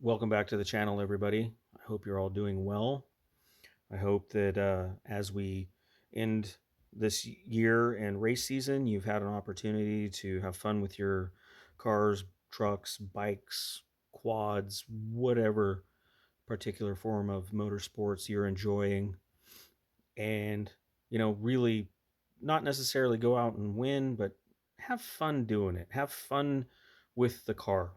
Welcome back to the channel, everybody. I hope you're all doing well. I hope that as we end this year and race season, you've had an opportunity to have fun with your cars, trucks, bikes, quads, whatever particular form of motorsports you're enjoying. And, really not necessarily go out and win, but have fun doing it. Have fun with the car.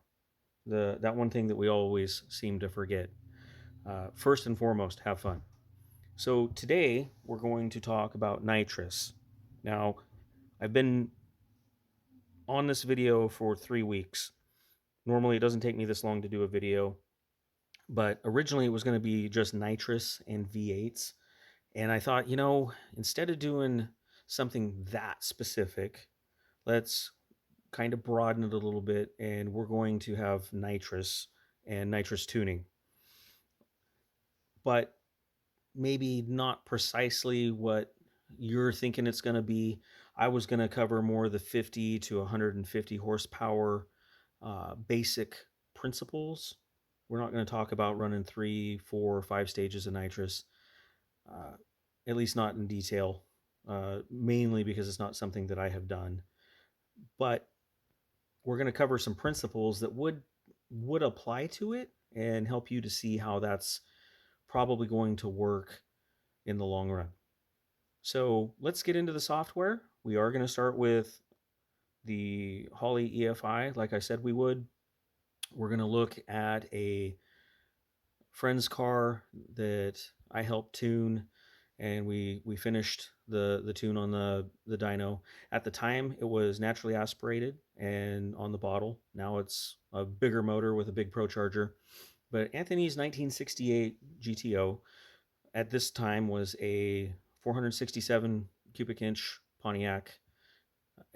That one thing that we always seem to forget. First and foremost, have fun. So today we're going to talk about nitrous. Now, I've been on this video for 3 weeks. Normally, it doesn't take me this long to do a video, but originally it was going to be just nitrous and V8s. And I thought, instead of doing something that specific, let's kind of broaden it a little bit, and we're going to have nitrous and nitrous tuning. But maybe not precisely what you're thinking it's going to be. I was going to cover more the 50 to 150 horsepower basic principles. We're not going to talk about running 3, 4, 5 stages of nitrous, uh, at least not in detail, mainly because it's not something that I have done. But we're going to cover some principles that would apply to it and help you to see how that's probably going to work in the long run. So let's get into the software. We are going to start with the Holley EFI, like I said we would. We're going to look at a friend's car that I helped tune, and we finished the tune on the dyno. At the time, it was naturally aspirated and on the bottle. Now it's a bigger motor with a big Pro Charger. But Anthony's 1968 GTO at this time was a 467 cubic inch Pontiac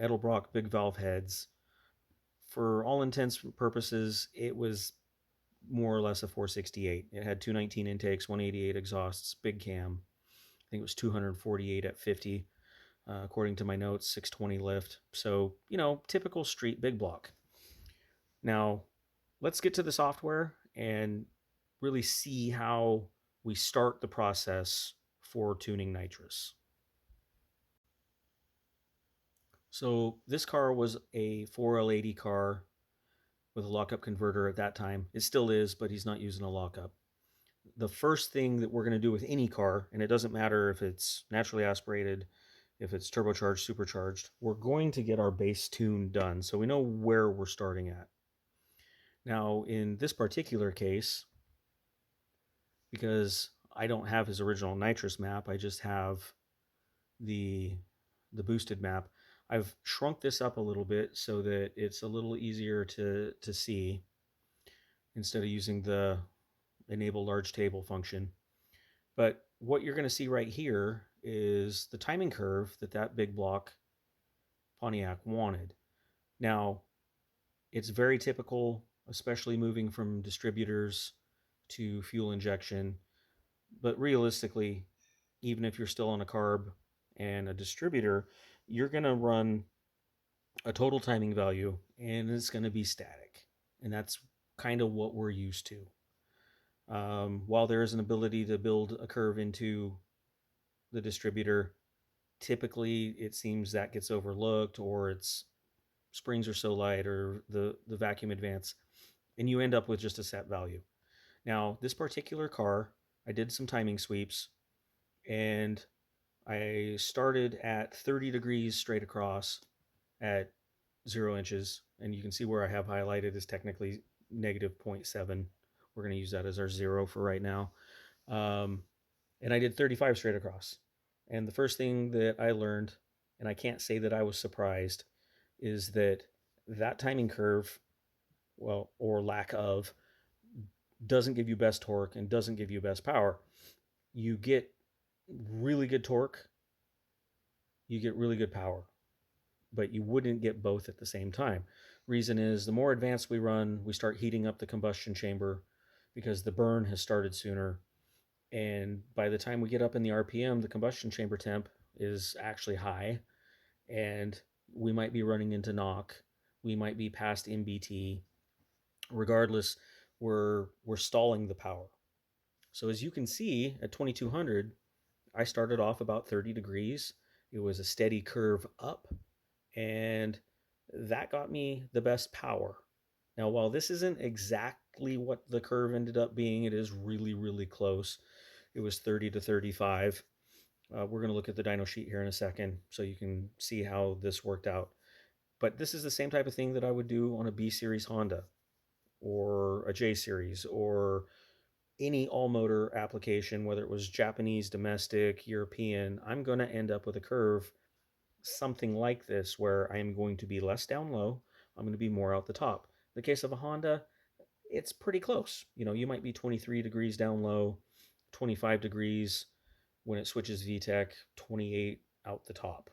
Edelbrock big valve heads. For all intents and purposes, it was more or less a 468. It had 219 intakes, 188 exhausts, big cam. I think it was 248 at 50, according to my notes, 620 lift. So, typical street big block. Now, let's get to the software and really see how we start the process for tuning nitrous. So this car was a 4L80 car with a lockup converter at that time. It still is, but he's not using a lockup. The first thing that we're going to do with any car, and it doesn't matter if it's naturally aspirated, if it's turbocharged, supercharged, we're going to get our base tune done so we know where we're starting at. Now, in this particular case, because I don't have his original nitrous map, I just have the boosted map. I've shrunk this up a little bit so that it's a little easier to see instead of using the enable large table function. But what you're going to see right here is the timing curve that big block Pontiac wanted. Now, it's very typical, especially moving from distributors to fuel injection. But realistically, even if you're still on a carb and a distributor, you're going to run a total timing value and it's going to be static. And that's kind of what we're used to. While there is an ability to build a curve into the distributor, typically it seems that gets overlooked, or its springs are so light, or the vacuum advance, and you end up with just a set value. Now, this particular car, I did some timing sweeps, and I started at 30 degrees straight across at 0 inches, and you can see where I have highlighted is technically negative 0.7. We're going to use that as our 0 for right now. And I did 35 straight across. And the first thing that I learned, and I can't say that I was surprised, is that timing curve, well, or lack of, doesn't give you best torque and doesn't give you best power. You get really good torque, you get really good power, but you wouldn't get both at the same time. Reason is, the more advanced we run, we start heating up the combustion chamber because the burn has started sooner. And by the time we get up in the RPM, the combustion chamber temp is actually high, and we might be running into knock. We might be past MBT. Regardless, we're stalling the power. So as you can see at 2200, I started off about 30 degrees. It was a steady curve up, and that got me the best power. Now, while this isn't exactly what the curve ended up being, it is really, really close. It was 30 to 35. We're going to look at the dyno sheet here in a second so you can see how this worked out. But this is the same type of thing that I would do on a B series Honda or a J series or any all motor application, whether it was Japanese, domestic, European. I'm going to end up with a curve something like this where I am going to be less down low. I'm going to be more out the top. In the case of a Honda, it's pretty close. You might be 23 degrees down low, 25 degrees when it switches VTEC, 28 out the top.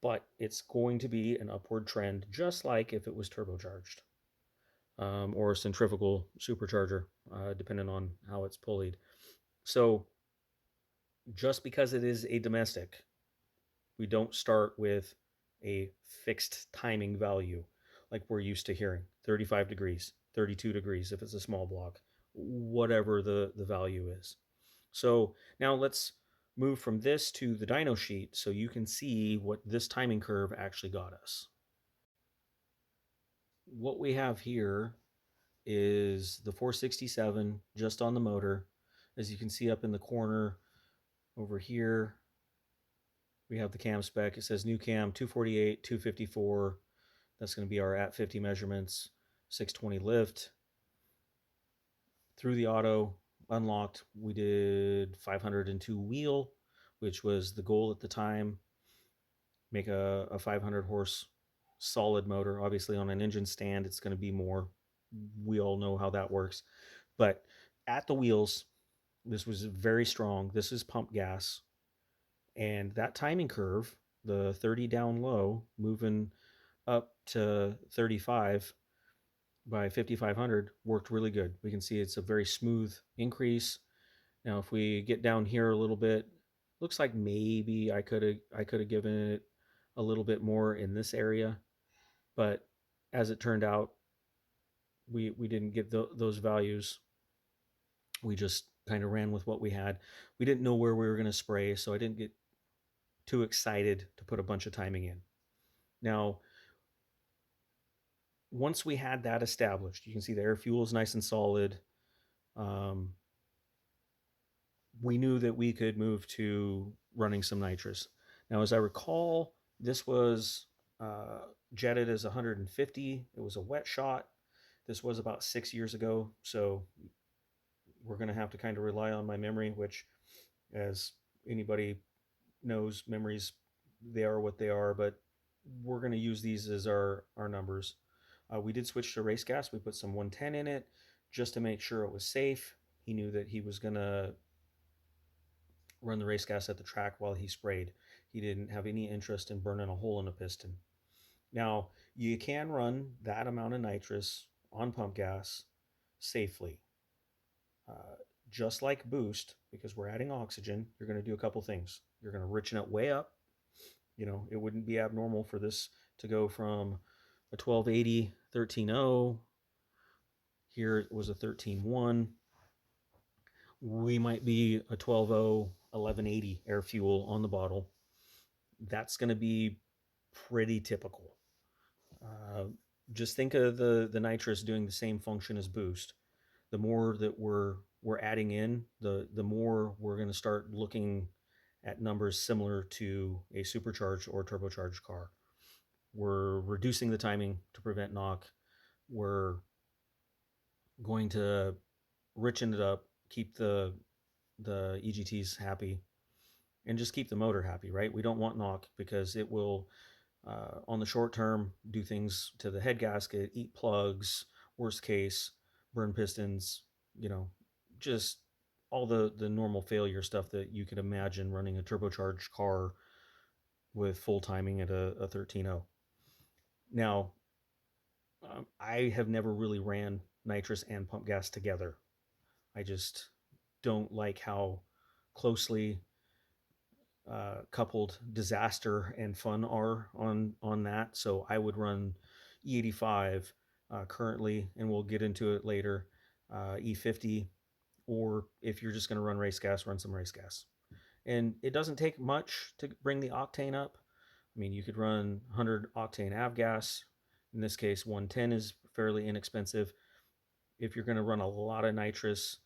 But it's going to be an upward trend, just like if it was turbocharged or a centrifugal supercharger, depending on how it's pulleyed. So just because it is a domestic, we don't start with a fixed timing value like we're used to hearing 35 degrees, 32 degrees if it's a small block, whatever the value is. So now let's move from this to the dyno sheet so you can see what this timing curve actually got us. What we have here is the 467 just on the motor. As you can see up in the corner over here, we have the cam spec. It says new cam 248, 254. That's going to be our at 50 measurements, 620 lift. Through the auto, unlocked, we did 502 wheel, which was the goal at the time. Make a 500 horse solid motor. Obviously, on an engine stand, it's going to be more. We all know how that works. But at the wheels, this was very strong. This is pump gas. And that timing curve, the 30 down low, moving up to 35 by 5500, worked really good. We can see it's a very smooth increase. Now, if we get down here a little bit, looks like maybe I could have given it a little bit more in this area, but as it turned out, we didn't get those values. We just kind of ran with what we had. We didn't know where we were going to spray, so I didn't get too excited to put a bunch of timing in. Now, once we had that established, you can see the air fuel is nice and solid. We knew that we could move to running some nitrous. Now, as I recall, this was jetted as 150. It was a wet shot. This was about 6 years ago, so we're going to have to kind of rely on my memory, which, as anybody knows, memories, they are what they are, but we're going to use these as our numbers. We did switch to race gas. We put some 110 in it just to make sure it was safe. He knew that he was going to run the race gas at the track while he sprayed. He didn't have any interest in burning a hole in a piston. Now, you can run that amount of nitrous on pump gas safely. Just like boost, because we're adding oxygen, you're going to do a couple things. You're going to richen it way up. It wouldn't be abnormal for this to go from a 1280 13.0. Here it was a 13.1. We might be a 12.0 1180 air fuel on the bottle. That's going to be pretty typical. Just think of the nitrous doing the same function as boost. The more that we're adding in, the more we're going to start looking at numbers similar to a supercharged or turbocharged car. We're reducing the timing to prevent knock. We're going to richen it up, keep the EGTs happy, and just keep the motor happy, right? We don't want knock because it will, on the short term, do things to the head gasket, eat plugs, worst case, burn pistons, just all the normal failure stuff that you could imagine running a turbocharged car with full timing at a 13.0. Now, I have never really ran nitrous and pump gas together. I just don't like how closely coupled disaster and fun are on that. So I would run E85 currently, and we'll get into it later. E50, or if you're just going to run race gas, run some race gas. And it doesn't take much to bring the octane up. I mean, you could run 100 octane avgas. In this case, 110 is fairly inexpensive. If you're going to run a lot of nitrous,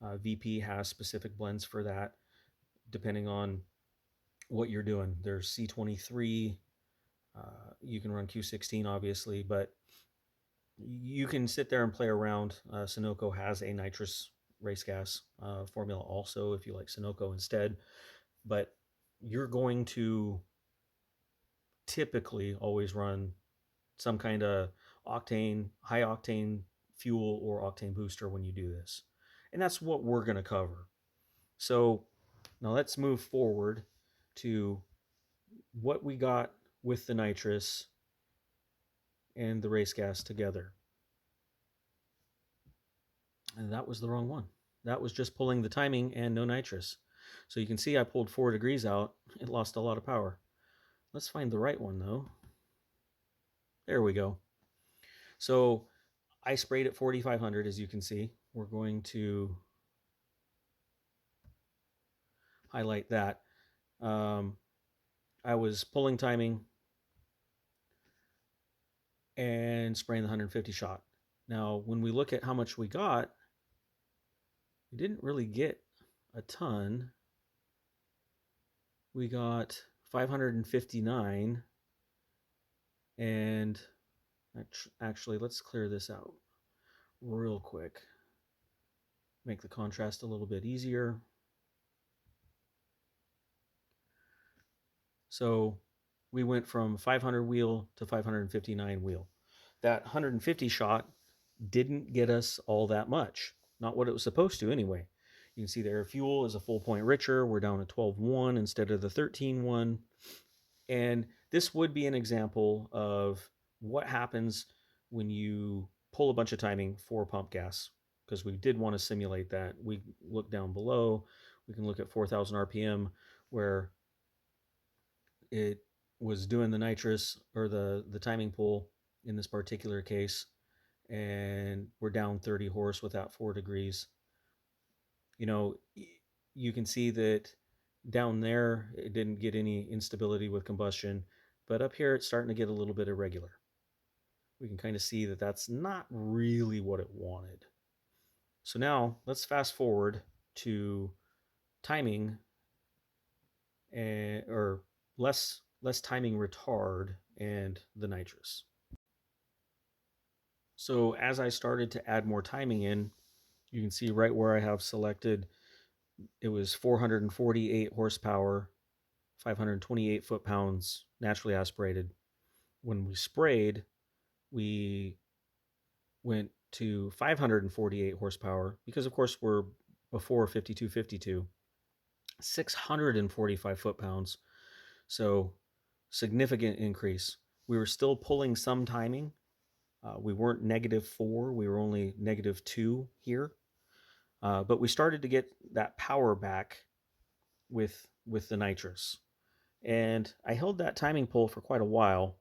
VP has specific blends for that, depending on what you're doing. There's C23. You can run Q16, obviously, but you can sit there and play around. Sunoco has a nitrous race gas formula also if you like Sunoco instead. But you're going to typically always run some kind of octane, high octane fuel or octane booster when you do this. And that's what we're going to cover. So now let's move forward to what we got with the nitrous and the race gas together. And that was the wrong one. That was just pulling the timing and no nitrous. So you can see I pulled 4 degrees out. It lost a lot of power. Let's find the right one though. There we go. So I sprayed at 4,500, as you can see. We're going to highlight that. I was pulling timing and spraying the 150 shot. Now, when we look at how much we got, we didn't really get a ton. We got 559, and actually, let's clear this out real quick. Make the contrast a little bit easier. So we went from 500 wheel to 559 wheel. That 150 shot didn't get us all that much. Not what it was supposed to anyway. You can see there fuel is a full point richer. We're down to 12.1 instead of the 13.1. And this would be an example of what happens when you pull a bunch of timing for pump gas, because we did want to simulate that. We look down below. We can look at 4,000 RPM where it was doing the nitrous or the timing pull in this particular case, and we're down 30 horse without 4 degrees. You know, you can see that down there it didn't get any instability with combustion, but up here it's starting to get a little bit irregular. We can kind of see that that's not really what it wanted. So now let's fast forward to timing or less timing retard and the nitrous. So as I started to add more timing in, you can see right where I have selected, it was 448 horsepower, 528 foot-pounds, naturally aspirated. When we sprayed, we went to 548 horsepower because, of course, we're before 5252, 645 foot-pounds. So significant increase. We were still pulling some timing. We weren't -4. We were only -2 here. But we started to get that power back with the nitrous. And I held that timing pull for quite a while,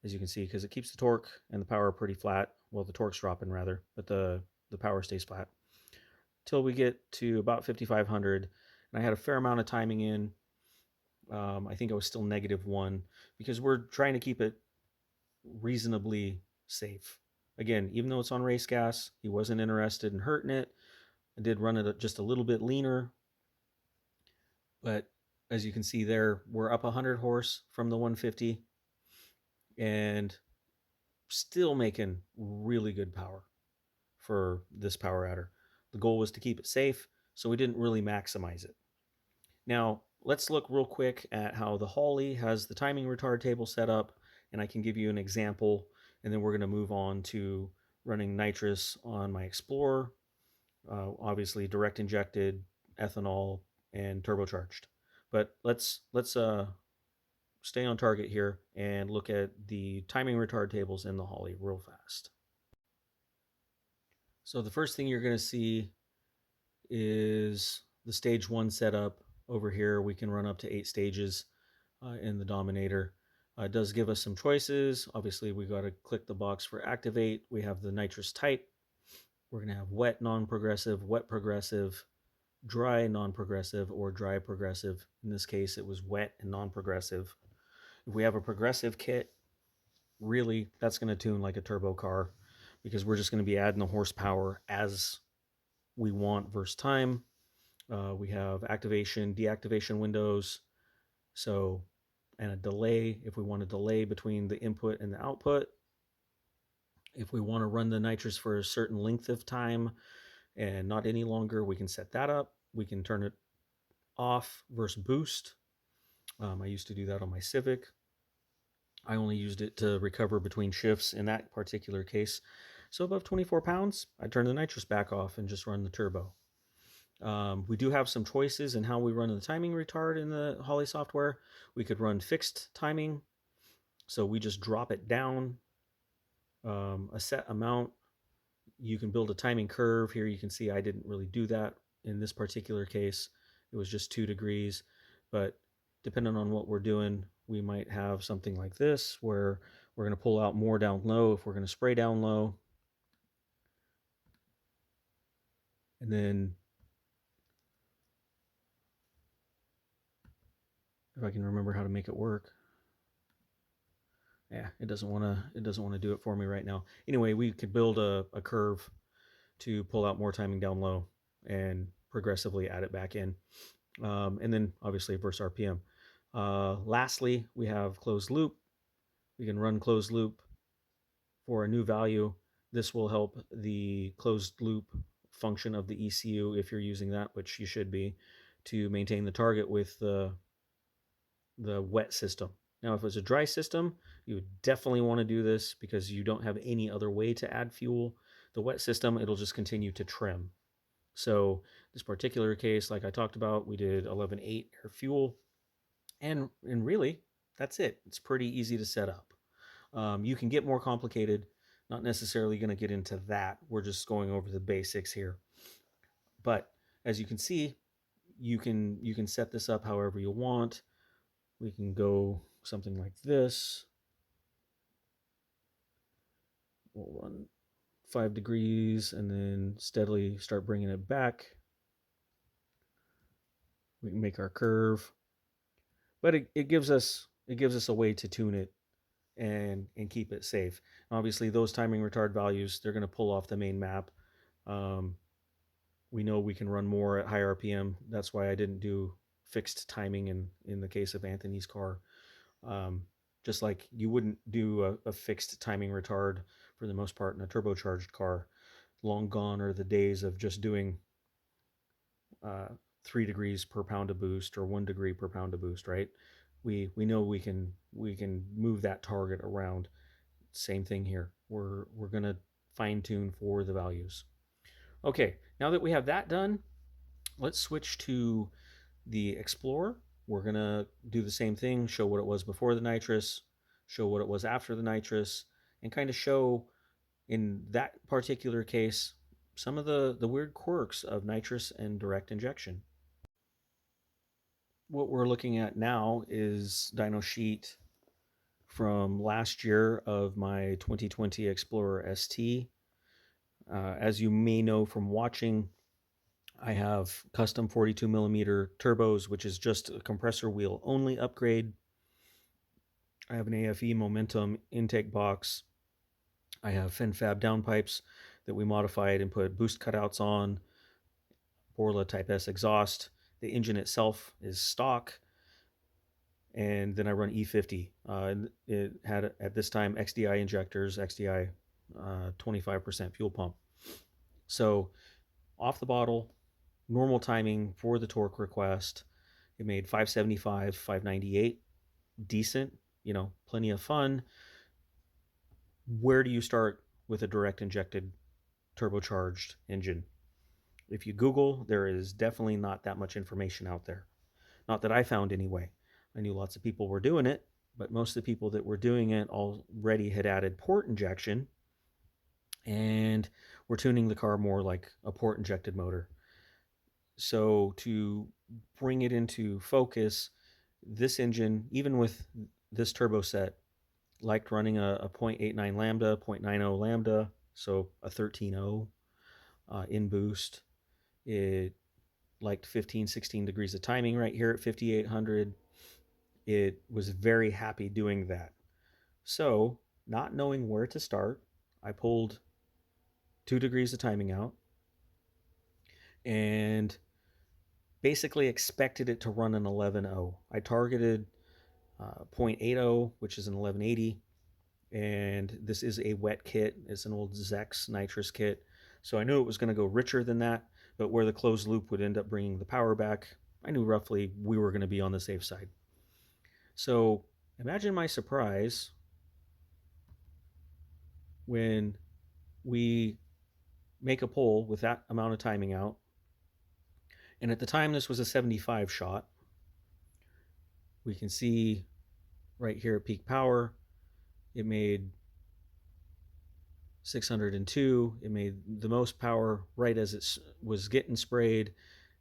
as you can see, because it keeps the torque and the power pretty flat. Well, the torque's dropping rather, but the power stays flat. Till we get to about 5,500. And I had a fair amount of timing in. I think I was still -1 because we're trying to keep it reasonably safe. Again, even though it's on race gas, he wasn't interested in hurting it. I did run it just a little bit leaner, but as you can see there, we're up 100 horse from the 150 and still making really good power for this power adder. The goal was to keep it safe, so we didn't really maximize it. Now, let's look real quick at how the Holley has the timing retard table set up, and I can give you an example, and then we're going to move on to running nitrous on my Explorer, obviously direct injected, ethanol, and turbocharged. But let's stay on target here and look at the timing retard tables in the Holley real fast. So the first thing you're going to see is the stage 1 setup. Over here we can run up to 8 stages in the Dominator. It does give us some choices. Obviously we got to click the box for activate. We have the nitrous type. We're going to have wet non-progressive, wet progressive, dry non-progressive, or dry progressive. In this case, it was wet and non-progressive. If we have a progressive kit, really, that's going to tune like a turbo car because we're just going to be adding the horsepower as we want versus time. We have activation, deactivation windows. So, and a delay if we want a delay between the input and the output. If we want to run the nitrous for a certain length of time and not any longer, we can set that up. We can turn it off versus boost. I used to do that on my Civic. I only used it to recover between shifts in that particular case. So above 24 pounds, I turn the nitrous back off and just run the turbo. We do have some choices in how we run the timing retard in the Holly software. We could run fixed timing. So we just drop it down a set amount. You can build a timing curve. Here you can see I didn't really do that in this particular case. It was just 2 degrees. But depending on what we're doing, we might have something like this where we're going to pull out more down low if we're going to spray down low. And then if I can remember how to make it work. Yeah, it doesn't want to do it for me right now. Anyway, we could build a curve to pull out more timing down low and progressively add it back in. And then obviously versus RPM. Lastly, we have closed loop. We can run closed loop for a new value. This will help the closed loop function of the ECU if you're using that, which you should be, to maintain the target with the wet system. Now, if it's a dry system, you would definitely want to do this because you don't have any other way to add fuel. The wet system, it'll just continue to trim. So this particular case, like I talked about, we did 11.8 air fuel. And really, that's it. It's pretty easy to set up. You can get more complicated. Not necessarily going to get into that. We're just going over the basics here. But as you can see, you can set this up however you want. We can go something like this. We'll run 5 degrees and then steadily start bringing it back. We can make our curve, but it gives us a way to tune it and keep it safe. Obviously, those timing retard values, they're going to pull off the main map. We know we can run more at high RPM. That's why I didn't do fixed timing in the case of Anthony's car. Just like you wouldn't do a fixed timing retard for the most part in a turbocharged car. Long gone are the days of just doing 3 degrees per pound of boost or 1 degree per pound of boost, right? We know we can move that target around. Same thing here. We're gonna fine tune for the values. Okay, now that we have that done, let's switch to the Explorer. We're gonna do the same thing, show what it was before the nitrous, show what it was after the nitrous, and kind of show in that particular case some of the weird quirks of nitrous and direct injection. What we're looking at now is dyno sheet from last year of my 2020 Explorer ST. As you may know from watching, I have custom 42 millimeter turbos, which is just a compressor wheel only upgrade. I have an AFE momentum intake box. I have FinFab downpipes that we modified and put boost cutouts on, Borla Type S exhaust. The engine itself is stock. And then I run E50. It had, at this time, XDI injectors, XDI 25% fuel pump. So off the bottle, normal timing for the torque request. It made 575, 598. Decent, plenty of fun. Where do you start with a direct injected turbocharged engine? If you Google, there is definitely not that much information out there. Not that I found anyway. I knew lots of people were doing it, but most of the people that were doing it already had added port injection and were tuning the car more like a port injected motor. So to bring it into focus, this engine, even with this turbo set, liked running a 0.89 lambda, 0.90 lambda, so a 13.0. in boost. It liked 15, 16 degrees of timing right here at 5,800. It was very happy doing that. So, not knowing where to start, I pulled 2 degrees of timing out and basically expected it to run an 11.0. I targeted 0.80, which is an 1180, and this is a wet kit. It's an old Zex nitrous kit. So I knew it was going to go richer than that, but where the closed loop would end up bringing the power back, I knew roughly we were going to be on the safe side. So imagine my surprise when we make a pull with that amount of timing out. And at the time, this was a 75 shot. We can see right here at peak power, it made 602. It made the most power right as it was getting sprayed.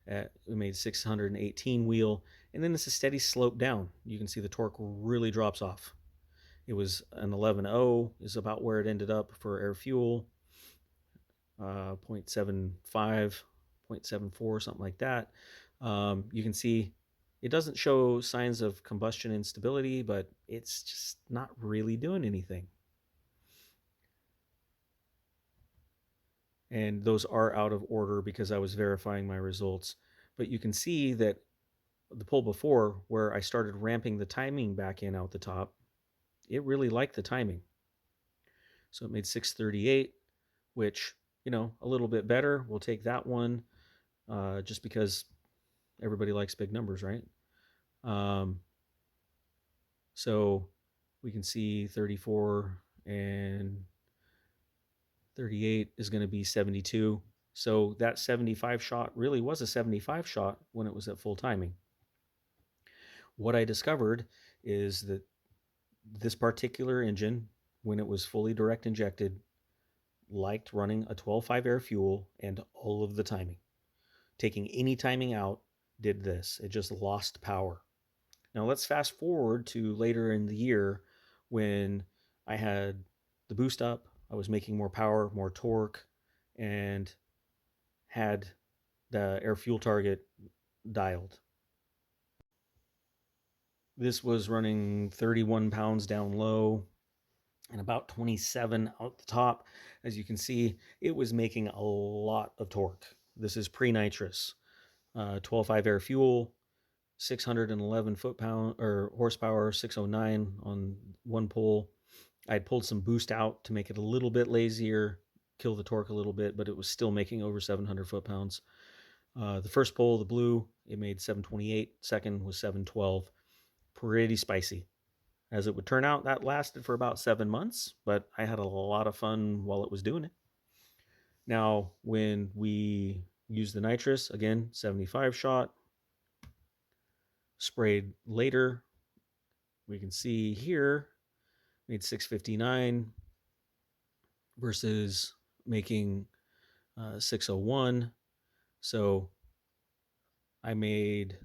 It made 618 wheel. And then it's a steady slope down. You can see the torque really drops off. It was an 11.0 is about where it ended up for air fuel. 0.75, 0.74, something like that. You can see it doesn't show signs of combustion instability, but it's just not really doing anything. And those are out of order because I was verifying my results. But you can see that the pull before, where I started ramping the timing back in out the top, it really liked the timing. So it made 638, which, a little bit better. We'll take that one just because everybody likes big numbers, right? Um, so we can see 34 and 38 is going to be 72. So that 75 shot really was a 75 shot when it was at full timing. What I discovered is that this particular engine, when it was fully direct injected, liked running a 12.5 air fuel and all of the timing. Taking any timing out did this. It just lost power. Now let's fast forward to later in the year when I had the boost up, I was making more power, more torque, and had the air fuel target dialed. This was running 31 pounds down low and about 27 out the top. As you can see, it was making a lot of torque. This is pre-nitrous. 12.5 air fuel, 611 foot-pound or horsepower, 609 on one pull. I had pulled some boost out to make it a little bit lazier, kill the torque a little bit, but it was still making over 700 foot-pounds. The first pull, the blue, it made 728. Second was 712. Pretty spicy. As it would turn out, that lasted for about 7 months, but I had a lot of fun while it was doing it. Now, when we used the nitrous, again, 75 shot, sprayed later, we can see here, made 659 versus making 601. So I made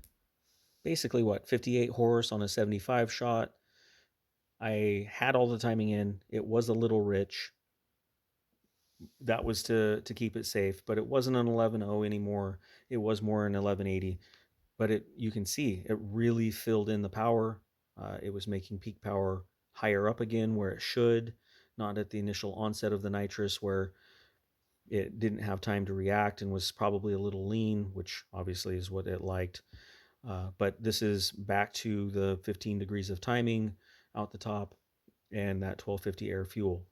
basically 58 horse on a 75 shot. I had all the timing in. It was a little rich. That was to keep it safe, but it wasn't an 11.0 anymore. It was more an 1180. But you can see it really filled in the power. It was making peak power higher up again where it should, not at the initial onset of the nitrous where it didn't have time to react and was probably a little lean, which obviously is what it liked. But this is back to the 15 degrees of timing out the top and that 1250 air fuel.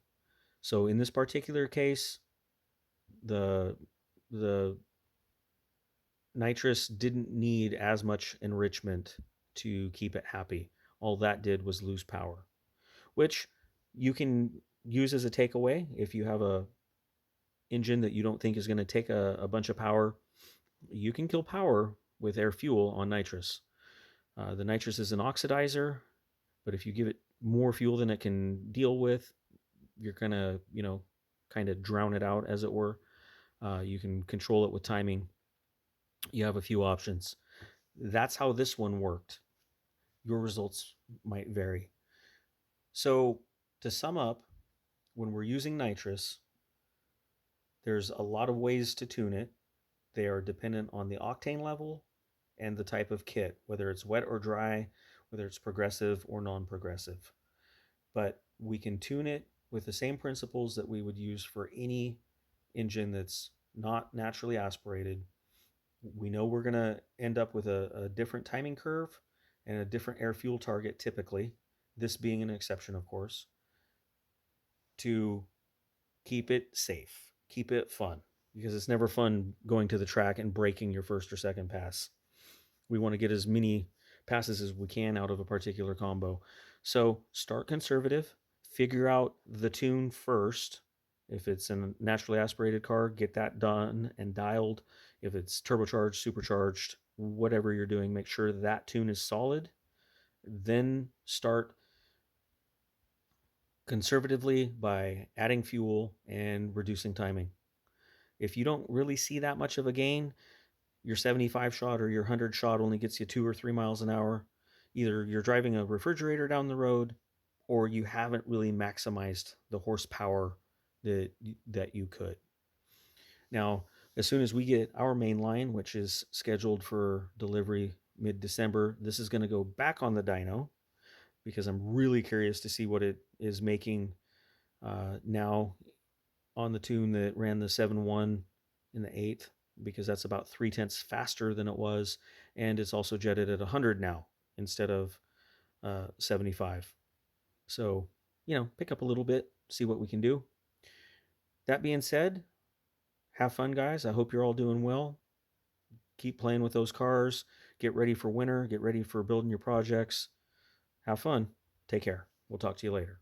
So in this particular case, the nitrous didn't need as much enrichment to keep it happy. All that did was lose power, which you can use as a takeaway if you have a engine that you don't think is going to take a bunch of power. You can kill power with air fuel on nitrous. The nitrous is an oxidizer, but if you give it more fuel than it can deal with, you're going to, kind of drown it out, as it were. You can control it with timing. You have a few options. That's how this one worked. Your results might vary. So, to sum up, when we're using nitrous, There's a lot of ways to tune it. They are dependent on the octane level and the type of kit, whether it's wet or dry, whether it's progressive or non progressive. But we can tune it with the same principles that we would use for any engine that's not naturally aspirated. We know we're going to end up with a different timing curve and a different air fuel target typically, this being an exception, of course, to keep it safe, keep it fun, because it's never fun going to the track and breaking your first or second pass. We want to get as many passes as we can out of a particular combo. So start conservative, figure out the tune first. If it's a naturally aspirated car, get that done and dialed. If it's turbocharged, supercharged, whatever you're doing, make sure that tune is solid. Then start conservatively by adding fuel and reducing timing. If you don't really see that much of a gain, your 75 shot or your 100 shot only gets you 2 or 3 miles an hour. Either you're driving a refrigerator down the road or you haven't really maximized the horsepower that you could. Now, as soon as we get our main line, which is scheduled for delivery mid-December, this is going to go back on the dyno because I'm really curious to see what it is making now on the tune that ran the 7.1 in the 8th, because that's about 3/10 faster than it was, and it's also jetted at 100 now instead of 75. So, pick up a little bit, see what we can do. That being said, have fun, guys. I hope you're all doing well. Keep playing with those cars. Get ready for winter. Get ready for building your projects. Have fun. Take care. We'll talk to you later.